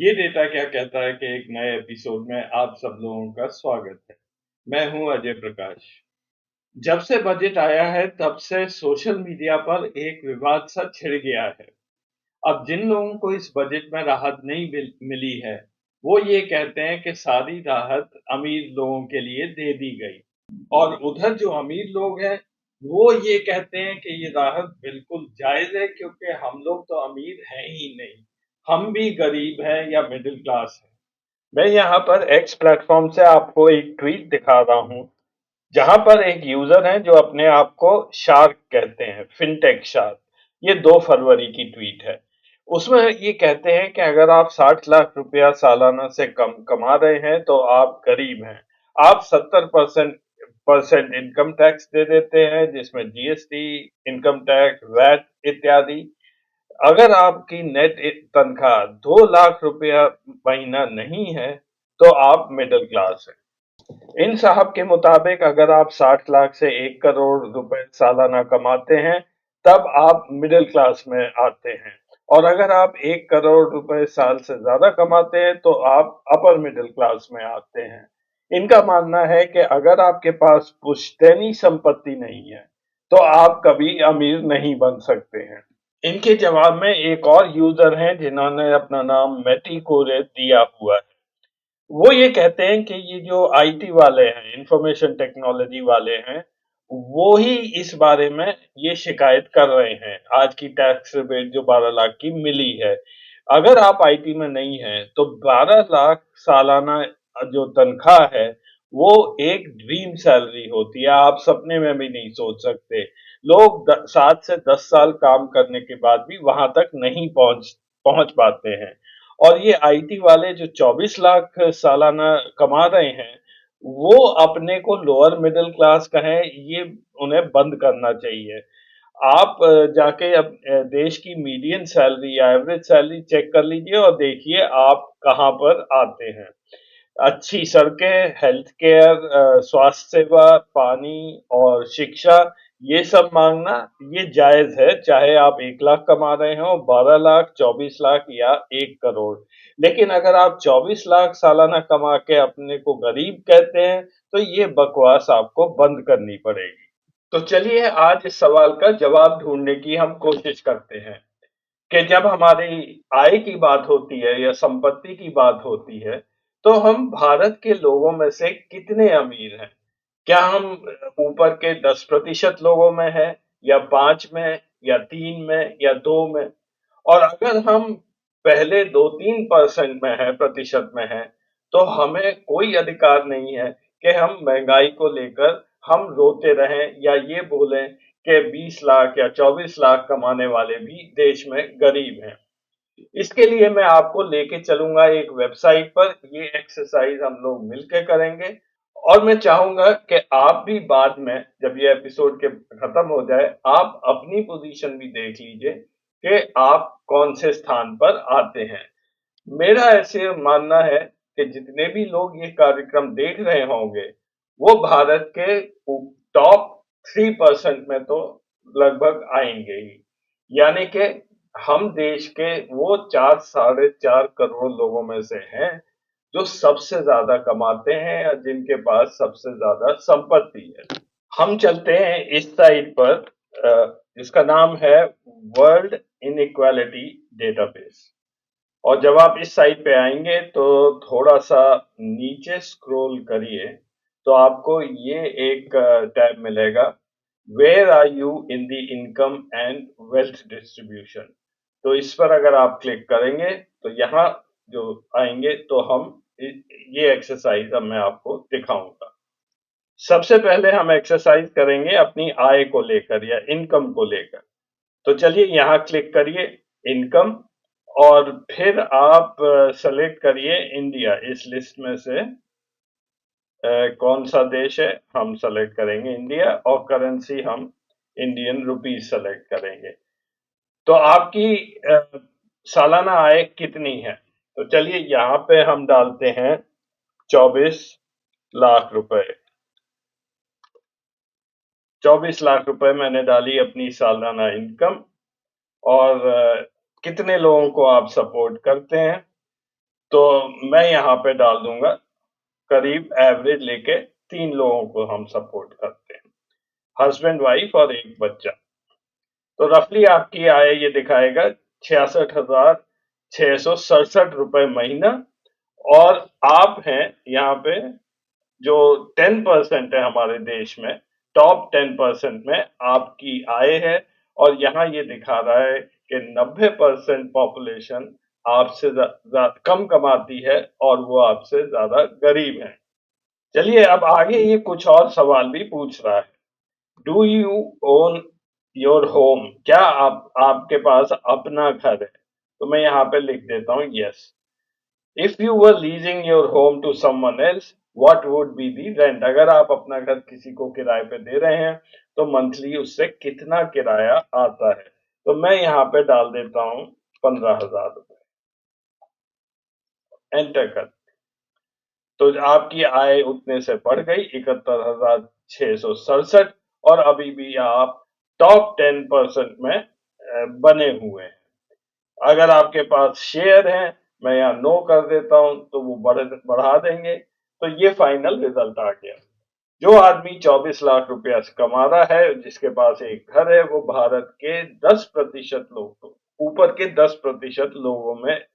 ये डेटा क्या कहता है कि एक नए एपिसोड में आप सब लोगों का स्वागत है। मैं हूं अजय प्रकाश। जब से बजट आया है तब से सोशल मीडिया पर एक विवाद सा छिड़ गया है। अब जिन लोगों को इस बजट में राहत नहीं मिली है, वो ये कहते हैं कि सारी राहत अमीर लोगों के लिए दे दी गई, और उधर जो अमीर लोग हैं, वो ये कहते हैं कि ये राहत बिल्कुल जायज़ है क्योंकि हम लोग तो अमीर हैं ही नहीं, हम भी गरीब हैं या मिडिल क्लास हैं। मैं यहाँ पर एक्स प्लेटफॉर्म से आपको एक ट्वीट दिखा रहा हूँ, जहाँ पर एक यूजर है जो अपने आप को शार्क कहते हैं, फिनटेक शार्क। ये 2 फरवरी की ट्वीट है। उसमें ये कहते हैं कि अगर आप 60 लाख रुपया सालाना से कम कमा रहे हैं तो आप गरीब हैं। आप 70% परसेंट इनकम टैक्स दे देते हैं, जिसमें जीएसटी, इनकम टैक्स, वैट इत्यादि। अगर आपकी नेट तनख्वाह 2 लाख रुपया महीना नहीं है, तो आप मिडिल क्लास हैं। इन साहब के मुताबिक अगर आप 60 लाख से 1 करोड़ रुपए सालाना कमाते हैं, तब आप मिडिल क्लास में आते हैं। और अगर आप 1 करोड़ रुपए साल से ज्यादा कमाते हैं, तो आप अपर मिडिल क्लास में आते हैं। इनका मानना है कि अगर आपके पास पुश्तैनी संपत्ति नहीं है, तो आप कभी अमीर नहीं बन सकते हैं। इनके जवाब में एक और यूजर हैं जिन्होंने अपना नाम मैटी कोरे दिया हुआ है। वो ये कहते हैं कि ये जो आईटी वाले हैं, इंफॉर्मेशन टेक्नोलॉजी वाले हैं, वो ही इस बारे में ये शिकायत कर रहे हैं। आज की टैक्स रिबेट जो 12 लाख की मिली है, अगर आप आईटी में नहीं हैं, तो 12 लाख सालाना जो तनख्वाह है, वो एक ड्रीम सैलरी होती है। आप सपने में भी नहीं सोच सकते। लोग 7 से 10 साल काम करने के बाद भी वहां तक नहीं पहुंच पाते हैं। और ये आईटी वाले जो 24 लाख सालाना कमा रहे हैं, वो अपने को लोअर मिडिल क्लास कहें, ये उन्हें बंद करना चाहिए। आप जाके देश की मीडियन सैलरी या एवरेज सैलरी चेक कर लीजिए और देखिए आप कहाँ पर आते हैं। अच्छी सड़कें, हेल्थ केयर, स्वास्थ्य सेवा, पानी और शिक्षा, ये सब मांगना ये जायज है, चाहे आप 1 लाख कमा रहे हो, 12 लाख, 24 लाख या 1 करोड़। लेकिन अगर आप 24 लाख सालाना कमा के अपने को गरीब कहते हैं, तो ये बकवास आपको बंद करनी पड़ेगी। तो चलिए आज इस सवाल का जवाब ढूंढने की हम कोशिश करते हैं कि जब हमारी आय की बात होती है या संपत्ति की बात होती है, तो हम भारत के लोगों में से कितने अमीर हैं? क्या हम ऊपर के 10% लोगों में हैं, या 5 में, या 3 में, या 2 में? और अगर हम पहले 2-3% में हैं, प्रतिशत में हैं, तो हमें कोई अधिकार नहीं है कि हम महंगाई को लेकर हम रोते रहें या ये बोलें कि 20 लाख या 24 लाख कमाने वाले भी देश में गरीब हैं। इसके लिए मैं आपको लेके चलूंगा एक वेबसाइट पर। ये एक्सरसाइज हम लोग मिलकर करेंगे, और मैं चाहूंगा कि आप भी बाद में, जब ये एपिसोड के खत्म हो जाए, आप अपनी पोजीशन भी देख लीजिए कि आप कौन से स्थान पर आते हैं। मेरा ऐसे मानना है कि जितने भी लोग ये कार्यक्रम देख रहे होंगे, वो भारत के टॉप 3% में तो लगभग आएंगे ही। यानी कि हम देश के वो 4-4.5 करोड़ लोगों में से हैं जो सबसे ज्यादा कमाते हैं या जिनके पास सबसे ज्यादा संपत्ति है। हम चलते हैं इस साइट पर, जिसका नाम है वर्ल्ड इनइक्वालिटी डेटाबेस। और जब आप इस साइट पे आएंगे तो थोड़ा सा नीचे स्क्रॉल करिए, तो आपको ये एक टैब मिलेगा, where are you in the income and wealth distribution. तो इस पर अगर आप क्लिक करेंगे, तो यहाँ जो आएंगे, तो हम ये एक्सरसाइज अब मैं आपको दिखाऊंगा। सबसे पहले हम एक्सरसाइज करेंगे अपनी आय को लेकर या इनकम को लेकर। तो चलिए यहाँ क्लिक करिए, इनकम, और फिर आप सेलेक्ट करिए इंडिया। इस लिस्ट में से कौन सा देश है, हम सेलेक्ट करेंगे इंडिया, और करेंसी हम इंडियन रुपीज सेलेक्ट करेंगे। तो आपकी सालाना आय कितनी है? तो चलिए यहाँ पे हम डालते हैं 24 लाख रुपए। 24 लाख रुपए मैंने डाली अपनी सालाना इनकम। और कितने लोगों को आप सपोर्ट करते हैं? तो मैं यहाँ पे डाल दूंगा करीब एवरेज लेके 3 लोगों को हम सपोर्ट करते हैं, हस्बैंड वाइफ और एक बच्चा। तो रफली आपकी आय ये दिखाएगा 66,667 महीना। और आप हैं यहाँ पे जो 10% है हमारे देश में, टॉप 10% में आपकी आय है। और यहाँ ये दिखा रहा है कि 90% पॉपुलेशन आपसे कम कमाती है और वो आपसे ज्यादा गरीब है। चलिए अब आगे ये कुछ और सवाल भी पूछ रहा है। Do you own your home? क्या आपके पास अपना घर है? तो मैं यहाँ पे लिख देता हूँ yes. If you were leasing your home to someone else, what would be the rent? अगर आप अपना घर किसी को किराए पे दे रहे हैं तो मंथली उससे कितना किराया आता है? तो मैं यहाँ पे डाल देता हूँ 15,000 रुपए। एंटर कर। तो आपकी आय उतने से बढ़ गई 71,667। और अभी भी आप टॉप 10% में बने हुए हैं। अगर आपके पास शेयर है, मैं यहाँ नो कर देता हूं तो वो बढ़ा देंगे। तो ये फाइनल रिजल्ट आ गया। जो आदमी 24 लाख रुपया कमा रहा है, जिसके पास एक घर है, वो भारत के 10% लोग, ऊपर के 10% लोगों में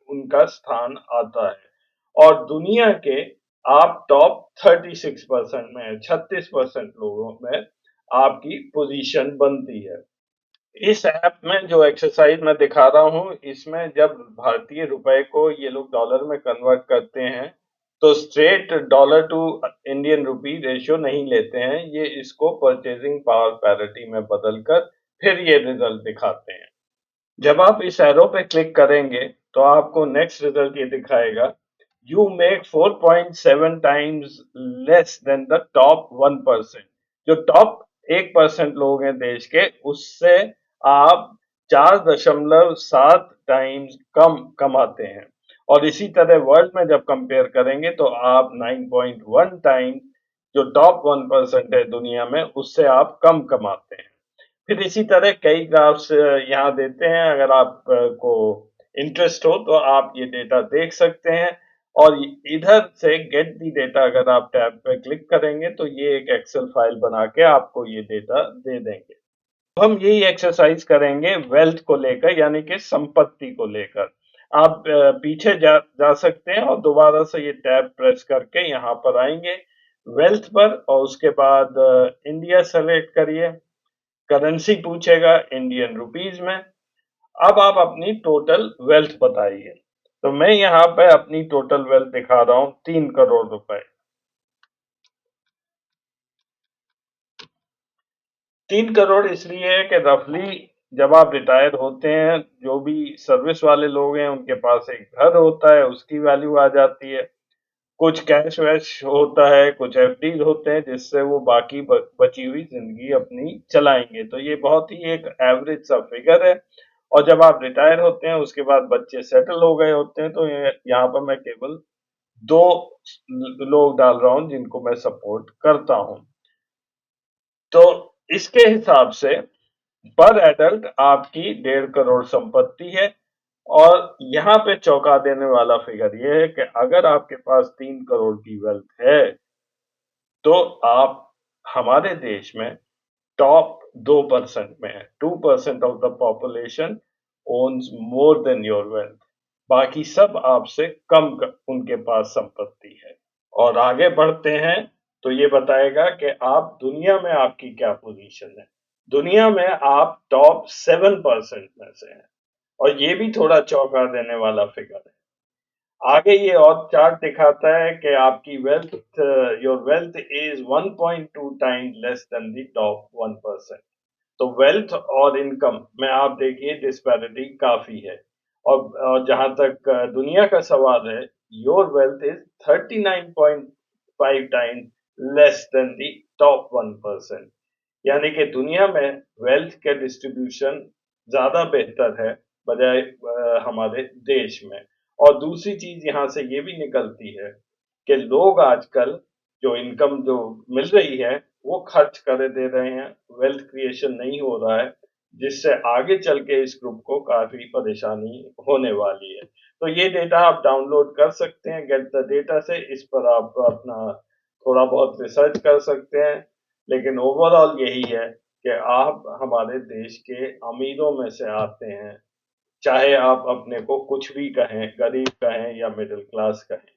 उनका स्थान आता है। और दुनिया के आप टॉप 36% में, 36% लोगों में आपकी पोजीशन बनती है। इस ऐप में जो एक्सरसाइज मैं दिखा रहा हूँ, इसमें जब भारतीय रुपए को ये लोग डॉलर में कन्वर्ट करते हैं तो straight dollar to Indian rupee ratio नहीं लेते हैं। ये इसको परचेजिंग पावर पैरिटी में बदलकर फिर ये रिजल्ट दिखाते हैं। जब आप इस एरो पे क्लिक करेंगे तो आपको नेक्स्ट रिजल्ट ये दिखाएगा। You make 4.7 times less than the top 1%। जो टॉप 1% लोग हैं देश के, उससे आप 4.7 टाइम्स कम कमाते हैं। और इसी तरह वर्ल्ड में जब कंपेयर करेंगे तो आप 9.1 टाइम्स, जो टॉप 1% है दुनिया में, उससे आप कम कमाते हैं। फिर इसी तरह कई ग्राफ्स यहाँ देते हैं। अगर आप को इंटरेस्ट हो तो आप ये डेटा देख सकते हैं। और इधर से गेट दी डेटा अगर आप टैब पे क्लिक करेंगे तो ये एक एक्सेल फाइल बना के आपको ये डेटा दे देंगे। तो हम यही एक्सरसाइज करेंगे वेल्थ को लेकर, यानी कि संपत्ति को लेकर। आप पीछे जा सकते हैं और दोबारा से ये टैब प्रेस करके यहाँ पर आएंगे वेल्थ पर, और उसके बाद इंडिया सेलेक्ट करिए। करेंसी पूछेगा इंडियन रुपीज में। अब आप अपनी टोटल वेल्थ बताइए। तो मैं यहाँ पे अपनी टोटल वेल्थ दिखा रहा हूँ 3 करोड़ रुपए। 3 करोड़ इसलिए है कि रफली जब आप रिटायर होते हैं, जो भी सर्विस वाले लोग हैं उनके पास एक घर होता है, उसकी वैल्यू आ जाती है। कुछ कैश वैश होता है, कुछ एफडी होते हैं, जिससे वो बाकी बची हुई जिंदगी अपनी चलाएंगे। तो ये बहुत ही एक एवरेज सा फिगर है। और जब आप रिटायर होते हैं उसके बाद बच्चे सेटल हो गए होते हैं, तो यहाँ पर मैं केवल 2 लोग डाल रहा हूँ जिनको मैं सपोर्ट करता हूँ। तो इसके हिसाब से पर एडल्ट आपकी 1.5 करोड़ संपत्ति है। और यहाँ पे चौंका देने वाला फिगर ये है कि अगर आपके पास 3 करोड़ की वेल्थ है तो आप हमारे देश में टॉप 2% में है। 2% of the population owns more than your wealth. बाकी सब आपसे कम उनके पास संपत्ति है। और आगे बढ़ते हैं तो ये बताएगा कि आप दुनिया में आपकी क्या पोजीशन है। दुनिया में आप टॉप 7% में से हैं। और ये भी थोड़ा चौंका देने वाला फिगर है। आगे ये और चार्ट दिखाता है कि आपकी wealth, your wealth is 1.2 times less than the top 1%। तो वेल्थ और इनकम में आप देखिए डिस्पैरिटी काफी है। और जहां तक दुनिया का सवाल है, your wealth is 39.5 times less than the top 1%। यानी कि दुनिया में वेल्थ के डिस्ट्रीब्यूशन ज्यादा बेहतर है बजाय हमारे देश में। और दूसरी चीज यहाँ से ये भी निकलती है कि लोग आजकल जो इनकम जो मिल रही है वो खर्च कर दे रहे हैं, वेल्थ क्रिएशन नहीं हो रहा है, जिससे आगे चल के इस ग्रुप को काफी परेशानी होने वाली है। तो ये डेटा आप डाउनलोड कर सकते हैं गेट द डेटा से। इस पर आप अपना थोड़ा बहुत रिसर्च कर सकते हैं, लेकिन ओवरऑल यही है कि आप हमारे देश के अमीरों में से आते हैं, चाहे आप अपने को कुछ भी कहें, गरीब कहें या मिडिल क्लास कहें।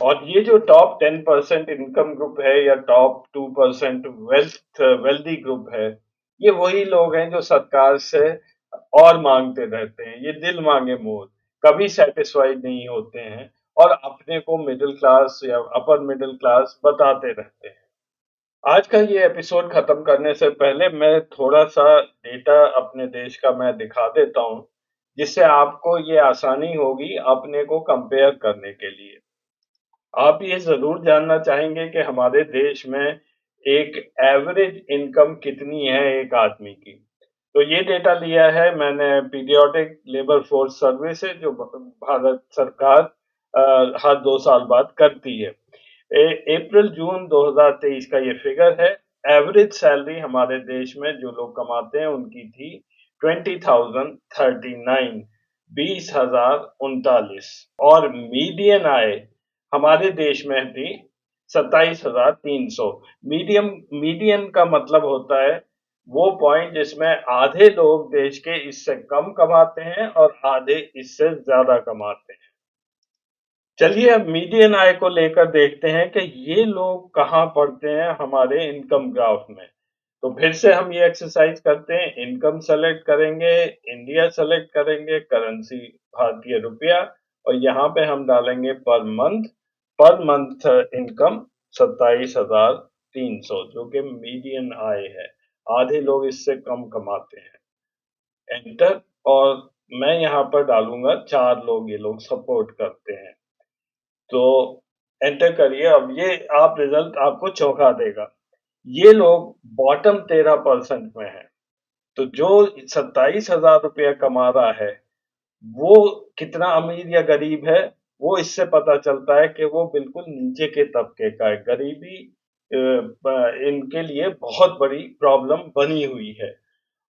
और ये जो टॉप 10% इनकम ग्रुप है या टॉप 2% वेल्दी ग्रुप है, ये वही लोग हैं जो सरकार से और मांगते रहते हैं। ये दिल मांगे मोर, कभी सेटिस्फाइड नहीं होते हैं और अपने को मिडिल क्लास या अपर मिडिल क्लास बताते रहते हैं। आज का ये एपिसोड खत्म करने से पहले मैं थोड़ा-सा डेटा अपने देश का मैं दिखा देता हूँ, जिससे आपको ये आसानी होगी अपने को कंपेयर करने के लिए। आप ये ज़रूर जानना चाहेंगे कि हमारे देश में एक एवरेज इनकम कितनी है एक आदमी की। तो ये डेटा लिया है मैंने पीरियोडिक लेबर फोर्स सर्वे से, जो भारत सरकार हर 2 साल बाद करती है। अप्रैल-जून 2023 का ये फिगर है। एवरेज सैलरी हमारे देश में जो लोग कमाते हैं उनकी थी 20,039, 20,039, और मीडियन आय हमारे देश में थी 27,300। मीडियन का मतलब होता है वो पॉइंट जिसमें आधे लोग देश के इससे कम कमाते हैं और आधे इससे ज्यादा कमाते हैं। चलिए अब मीडियन आय को लेकर देखते हैं कि ये लोग कहाँ पड़ते हैं हमारे इनकम ग्राफ में। तो फिर से हम ये एक्सरसाइज करते हैं, इनकम सेलेक्ट करेंगे, इंडिया सेलेक्ट करेंगे, करेंसी भारतीय रुपया, और यहाँ पे हम डालेंगे पर मंथ इनकम 27,300, जो कि मीडियन आय है। आधे लोग इससे कम कमाते हैं। एंटर, और मैं यहाँ पर डालूंगा 4 लोग, ये लोग सपोर्ट करते हैं। तो एंटर करिए। अब ये आप रिजल्ट आपको चौंका देगा। ये लोग बॉटम 13% में हैं। तो जो 27,000 रुपया कमा रहा है, वो कितना अमीर या गरीब है, वो इससे पता चलता है कि वो बिल्कुल नीचे के तबके का है। गरीबी इनके लिए बहुत बड़ी प्रॉब्लम बनी हुई है।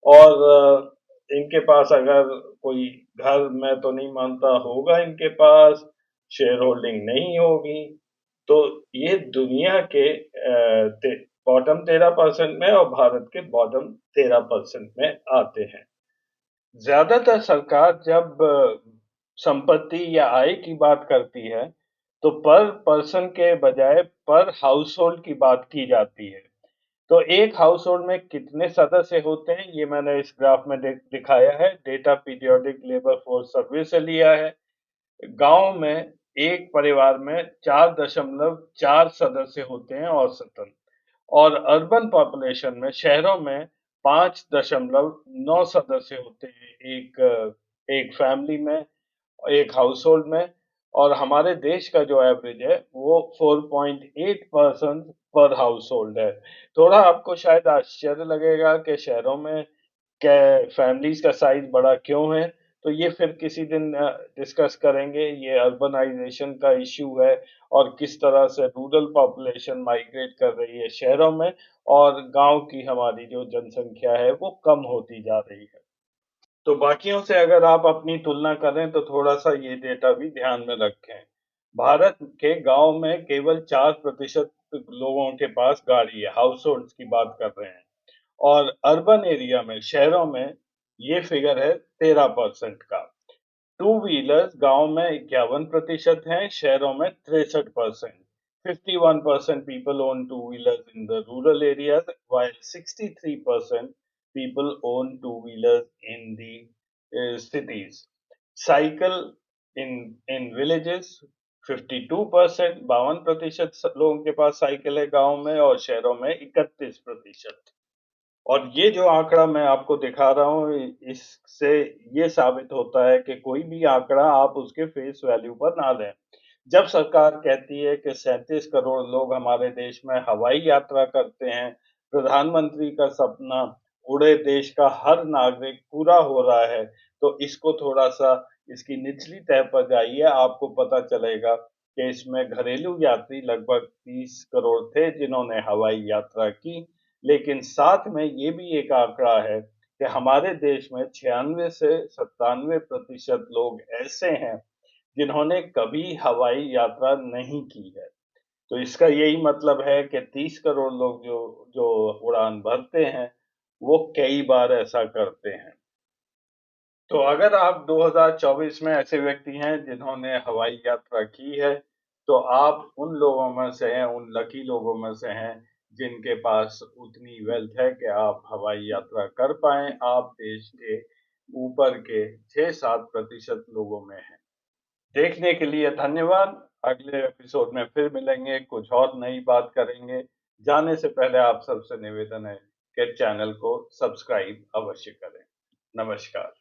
और इनके पास अगर कोई घर, मैं तो नहीं मानता होगा इनके पास, शेयर होल्डिंग नहीं होगी। तो ये दुनिया के बॉटम 13% में और भारत के बॉटम 13% में आते हैं। ज्यादातर सरकार जब संपत्ति या आय की बात करती है, तो पर पर्सन के बजाय पर हाउसहोल्ड की बात की जाती है। तो एक हाउसहोल्ड में कितने सदस्य होते हैं, ये मैंने इस ग्राफ में दिखाया है। Data periodic labour force survey से लिया है। गांव में एक परिवार में 4.4 सदस्य होते हैं औसतन, और अर्बन पॉपुलेशन में, शहरों में, 5.9 सदस्य होते हैं एक फैमिली में, एक हाउसहोल्ड में। और हमारे देश का जो एवरेज है वो 4.8 पर्सन पर हाउसहोल्ड है। थोड़ा आपको शायद आश्चर्य लगेगा कि शहरों में फैमिलीज का साइज बड़ा क्यों है। तो ये फिर किसी दिन डिस्कस करेंगे। ये अर्बनाइजेशन का इश्यू है और किस तरह से रूरल पॉपुलेशन माइग्रेट कर रही है शहरों में, और गांव की हमारी जो जनसंख्या है वो कम होती जा रही है। तो बाकियों से अगर आप अपनी तुलना करें तो थोड़ा-सा ये डेटा भी ध्यान में रखें। भारत के गाँव में केवल 4% लोगों के पास गाड़ी है, हाउसहोल्ड्स की बात कर रहे हैं। और अर्बन एरिया में, शहरों में, ये फिगर है 13% का। टू व्हीलर्स गाँव में 51% हैं, शहरों में 63%। 51% people own two wheelers in the rural areas, while 63% people own two wheelers in the cities. Cycle in villages, 52%, 52% लोगों के पास साइकिल है गांव में, और शहरों में 31%। और ये जो आंकड़ा मैं आपको दिखा रहा हूँ, इससे ये साबित होता है कि कोई भी आंकड़ा आप उसके फेस वैल्यू पर ना लें। जब सरकार कहती है कि 37 करोड़ लोग हमारे देश में हवाई यात्रा करते हैं, प्रधानमंत्री का सपना पूरे देश का हर नागरिक पूरा हो रहा है, तो इसको थोड़ा-सा इसकी निचली तह पर जाइए, आपको पता चलेगा कि इसमें घरेलू यात्री लगभग 30 करोड़ थे जिन्होंने हवाई यात्रा की। लेकिन साथ में ये भी एक आंकड़ा है कि हमारे देश में 96 से 97% लोग ऐसे हैं जिन्होंने कभी हवाई यात्रा नहीं की है। तो इसका यही मतलब है कि 30 करोड़ लोग जो जो उड़ान भरते हैं, वो कई बार ऐसा करते हैं। तो अगर आप 2024 में ऐसे व्यक्ति हैं जिन्होंने हवाई यात्रा की है, तो आप उन लोगों में से हैं, उन लकी लोगों में से हैं, जिनके पास उतनी वेल्थ है कि आप हवाई यात्रा कर पाएँ। आप देश के ऊपर के 6-7% लोगों में हैं। देखने के लिए धन्यवाद। अगले एपिसोड में फिर मिलेंगे, कुछ और नई बात करेंगे। जाने से पहले आप सबसे निवेदन है कि चैनल को सब्सक्राइब अवश्य करें। नमस्कार।